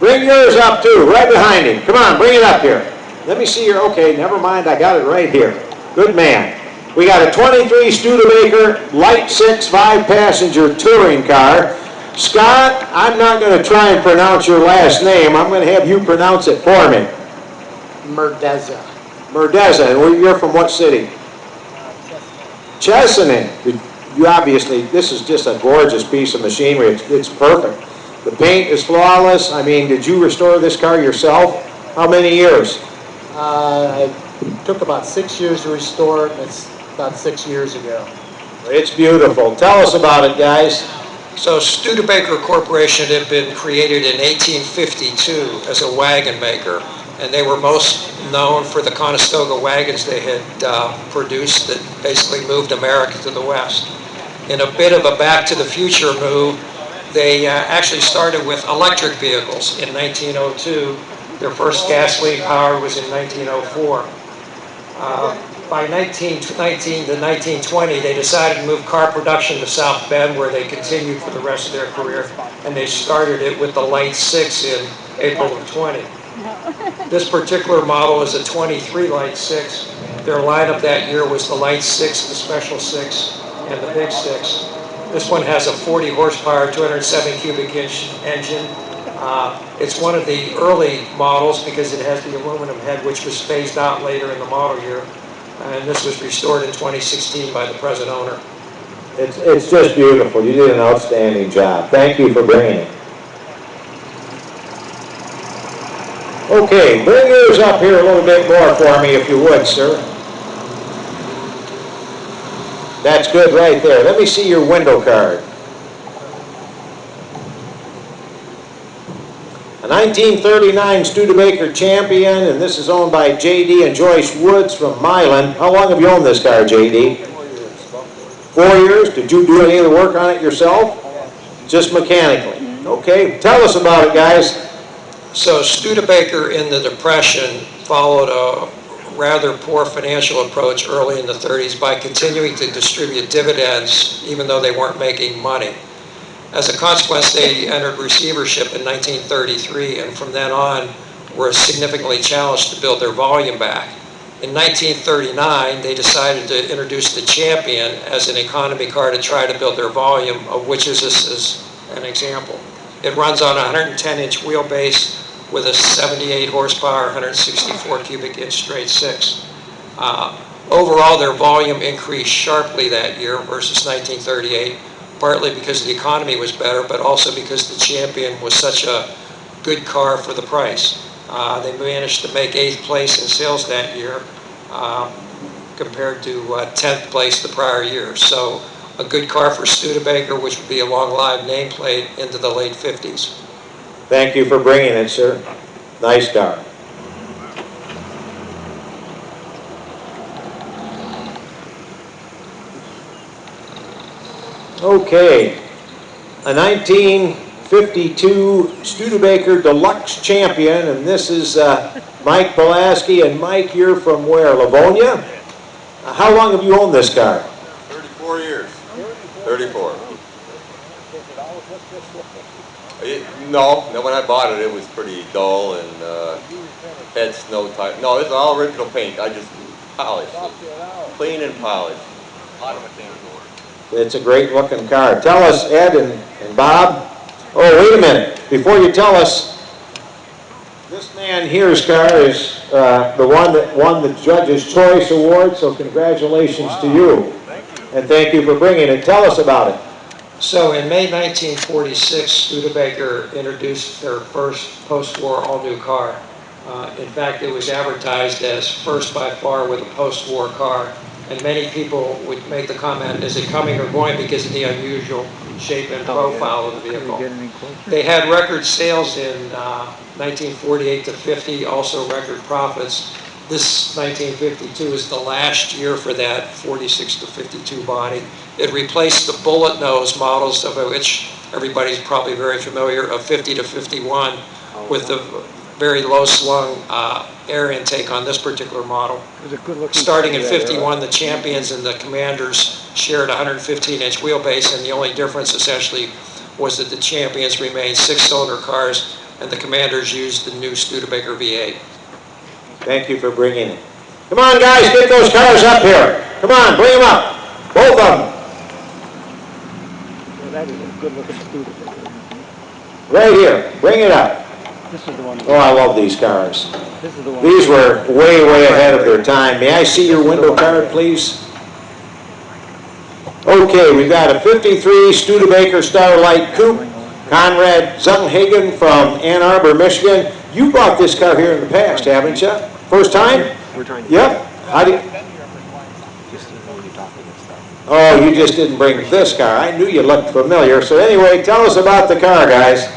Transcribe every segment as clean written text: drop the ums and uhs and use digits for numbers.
Bring yours up too, right behind him. Come on, bring it up here. Let me see your, okay, never mind, I got it right here. Good man. We got a 23 Studebaker Light 6 5-passenger touring car. Scott, I'm not going to try and pronounce your last name. I'm going to have you pronounce it for me. Merdeza. Merdeza. And you're from what city? Chesaning. You obviously, this is just a gorgeous piece of machinery. It's perfect. The paint is flawless. I mean, did you restore this car yourself? How many years? It took about 6 years to restore it. It's about 6 years ago. It's beautiful. Tell us about it, guys. So Studebaker Corporation had been created in 1852 as a wagon maker, and they were most known for the Conestoga wagons they had produced that basically moved America to the West. In a bit of a back to the future move, they actually started with electric vehicles in 1902. Their first gasoline power was in 1904. By 1919 to 1920, they decided to move car production to South Bend, where they continued for the rest of their career, and they started it with the Light 6 in April of 20. This particular model is a 23 Light 6. Their lineup that year was the Light 6, the Special 6, and the Big 6. This one has a 40 horsepower, 207 cubic inch engine. It's one of the early models because it has the aluminum head, which was phased out later in the model year. And this was restored in 2016 by the present owner. It's just beautiful. You did an outstanding job. Thank you for bringing it. Okay, bring yours up here a little bit more for me if you would, sir. That's good right there. Let me see your window card. A 1939 Studebaker Champion, and this is owned by J.D. and Joyce Woods from Milan. How long have you owned this car, J.D.? 4 years. Did you do any of the work on it yourself? Just mechanically. Okay, tell us about it, guys. So Studebaker in the Depression followed a rather poor financial approach early in the 30s by continuing to distribute dividends even though they weren't making money. As a consequence, they entered receivership in 1933, and from then on were significantly challenged to build their volume back. In 1939, they decided to introduce the Champion as an economy car to try to build their volume, of which this is an example. It runs on a 110-inch wheelbase with a 78 horsepower, 164 cubic inch straight 6. Overall, their volume increased sharply that year versus 1938. Partly because the economy was better, but also because the Champion was such a good car for the price. They managed to make 8th place in sales that year compared to 10th place the prior year. So a good car for Studebaker, which would be a long-lived nameplate into the late 50s. Thank you for bringing it, sir. Nice car. Okay, a 1952 Studebaker Deluxe Champion, and this is Mike Pulaski. And Mike, you're from where, Livonia? How long have you owned this car? 34 years. 34. No, when I bought it, it was pretty dull and had snow type. No, it's all original paint. I just polished it. Clean and polished. A lot of mechanical work. It's a great looking car. Tell us, Ed and Bob. Oh, wait a minute. Before you tell us, this man here's car is the one that won the Judge's Choice Award, so congratulations to you. And thank you for bringing it. Tell us about it. So in May 1946, Studebaker introduced their first post-war all-new car. In fact, it was advertised as first by far with a post-war car. And many people would make the comment, is it coming or going, because of the unusual shape and profile of the vehicle. They had record sales in 1948 to 50, also record profits. This 1952 is the last year for that 46 to 52 body. It replaced the bullet nose models, of which everybody's probably very familiar, of 50 to 51, with the very low slung air intake on this particular model. Starting in 51, the Champions and the Commanders shared a 115-inch wheelbase, and the only difference essentially was that the Champions remained 6-cylinder cars and the commanders used the new Studebaker V8. Thank you for bringing it. Come on, guys, get those cars up here. Come on, bring them up. Both of them. Well, that is a good-looking Studebaker. Right here. Bring it up. This is the one. Oh, I love these cars. This is the one. These were way, way ahead of their time. May I see your window card, please? Okay, we've got a 53 Studebaker Starlight Coupe. Conrad Zungenhagen from Ann Arbor, Michigan. You bought this car here in the past, haven't you? First time? We're trying to. Yep. How do you... Just when you're talking and stuff. Oh, you just didn't bring this car. I knew you looked familiar. So anyway, tell us about the car, guys.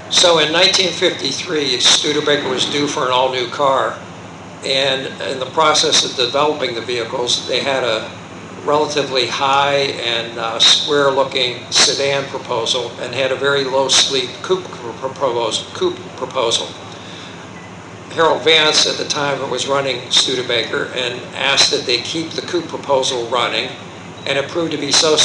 So in 1953, Studebaker was due for an all-new car, and in the process of developing the vehicles, they had a relatively high and square-looking sedan proposal and had a very low-sleep coupe proposal. Harold Vance at the time was running Studebaker and asked that they keep the coupe proposal running, and it proved to be so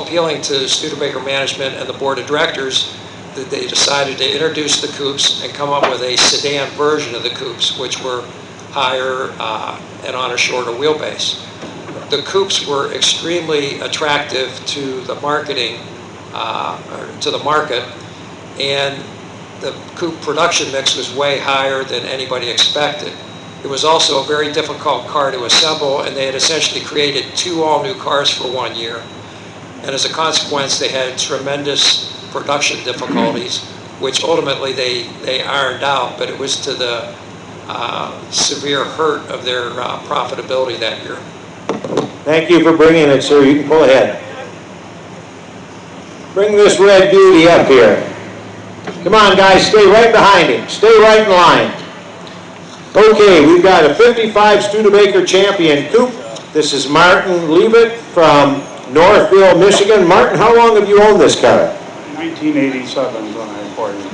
appealing to Studebaker management and the board of directors that they decided to introduce the coupes and come up with a sedan version of the coupes, which were higher and on a shorter wheelbase. The coupes were extremely attractive to the marketing, to the market, and the coupe production mix was way higher than anybody expected. It was also a very difficult car to assemble, and they had essentially created 2 all-new cars for 1 year. And as a consequence, they had tremendous production difficulties, which ultimately they ironed out, but it was to the severe hurt of their profitability that year. Thank you for bringing it, sir. You can pull ahead. Bring this red beauty up here. Come on, guys, stay right behind him. Stay right in line. Okay, we've got a 55 Studebaker Champion Coupe. This is Martin Leavitt from Northville, Michigan. Martin, how long have you owned this car? 1987 is when I imported it.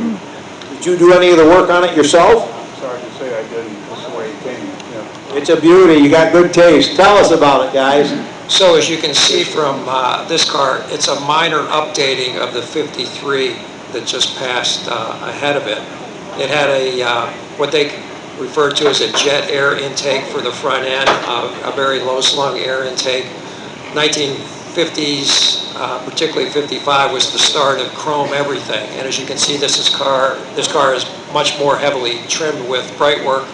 Did you do any of the work on it yourself? Sorry to say I didn't. That's the way it came. Yeah. It's a beauty. You got good taste. Tell us about it, guys. So as you can see from this car, it's a minor updating of the 53 that just passed ahead of it. It had a what they referred to as a jet air intake for the front end, a very low-slung air intake. 1950s, particularly 55, was the start of chrome everything. And as you can see, this car is much more heavily trimmed with bright work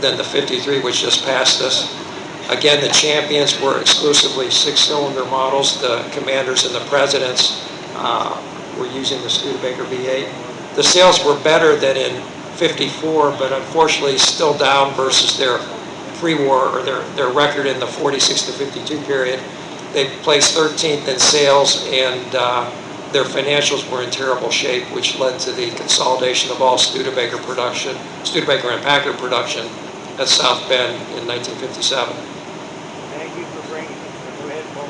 than the 53, which just passed us. Again, the champions were exclusively 6-cylinder models. The commanders and the presidents were using the Studebaker V8. The sales were better than in 54, but unfortunately still down versus their pre-war, or their record in the 46 to 52 period. They placed 13th in sales, and their financials were in terrible shape, which led to the consolidation of all Studebaker and Packard production at South Bend in 1957. Thank you for bringing it. Go ahead and pull it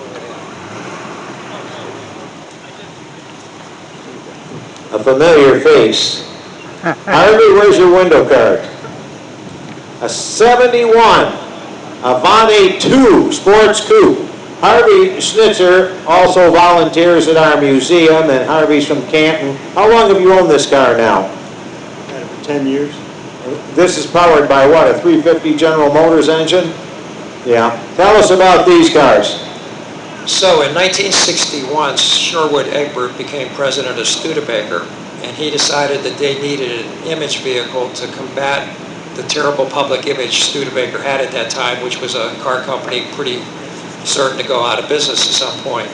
in. A familiar face. Harvey, where's your window card? A 71 Avante 2 Sports Coupe. Harvey Schnitzer also volunteers at our museum, and Harvey's from Canton. How long have you owned this car now? Had it for 10 years. This is powered by what, a 350 General Motors engine? Yeah. Tell us about these cars. So in 1961, Sherwood Egbert became president of Studebaker, and he decided that they needed an image vehicle to combat the terrible public image Studebaker had at that time, which was a car company pretty certain to go out of business at some point.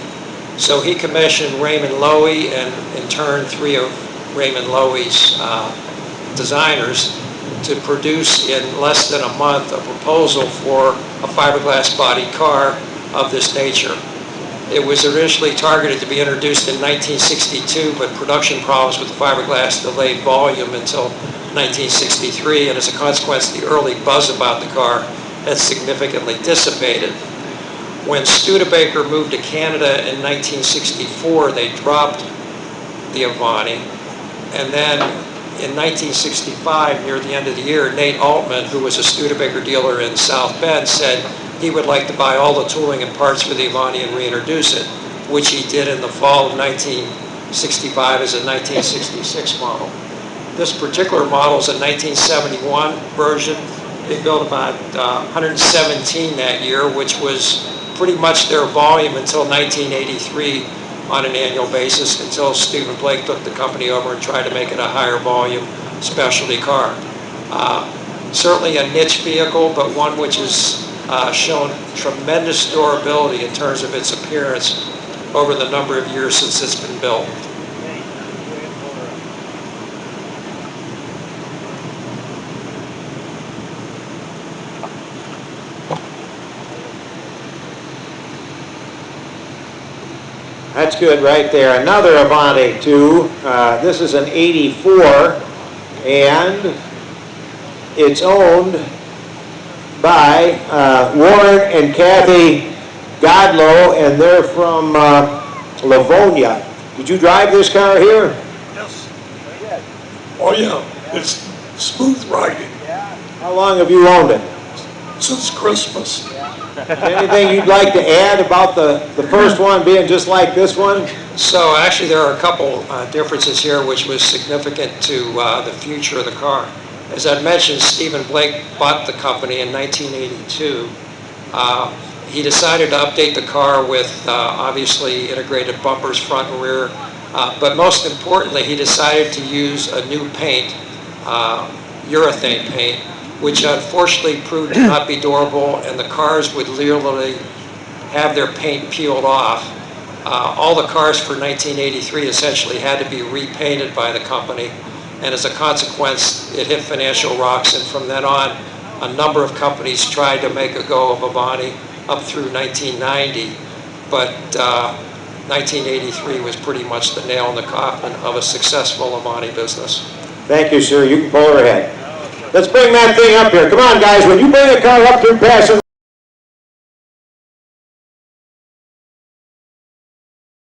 So he commissioned Raymond Loewy and in turn 3 of Raymond Loewy's designers to produce in less than a month a proposal for a fiberglass body car of this nature. It was originally targeted to be introduced in 1962, but production problems with the fiberglass delayed volume until 1963, and as a consequence, the early buzz about the car had significantly dissipated. When Studebaker moved to Canada in 1964, they dropped the Avante, and then in 1965, near the end of the year, Nate Altman, who was a Studebaker dealer in South Bend, said he would like to buy all the tooling and parts for the Avante and reintroduce it, which he did in the fall of 1965 as a 1966 model. This particular model is a 1971 version. They built about 117 that year, which was pretty much their volume until 1983 on an annual basis, until Stephen Blake took the company over and tried to make it a higher volume specialty car. Certainly a niche vehicle, but one which has shown tremendous durability in terms of its appearance over the number of years since it's been built. That's good right there. Another Avanti too. This is an 84, and it's owned by Warren and Kathy Godlow, and they're from Livonia. Did you drive this car here? Yes. Oh yeah, it's smooth riding How long have you owned it? since Christmas. Anything you'd like to add about the first one being just like this one? So actually there are a couple differences here which was significant to the future of the car. As I mentioned, Stephen Blake bought the company in 1982. He decided to update the car with obviously integrated bumpers front and rear, but most importantly he decided to use a new paint, urethane paint, which unfortunately proved to not be durable, and the cars would literally have their paint peeled off. All the cars for 1983 essentially had to be repainted by the company, and as a consequence it hit financial rocks, and from then on a number of companies tried to make a go of Avanti up through 1990, but 1983 was pretty much the nail in the coffin of a successful Avanti business. Thank you, sir. You can pull her ahead. Let's bring that thing up here. Come on, guys. When you bring a car up through passenger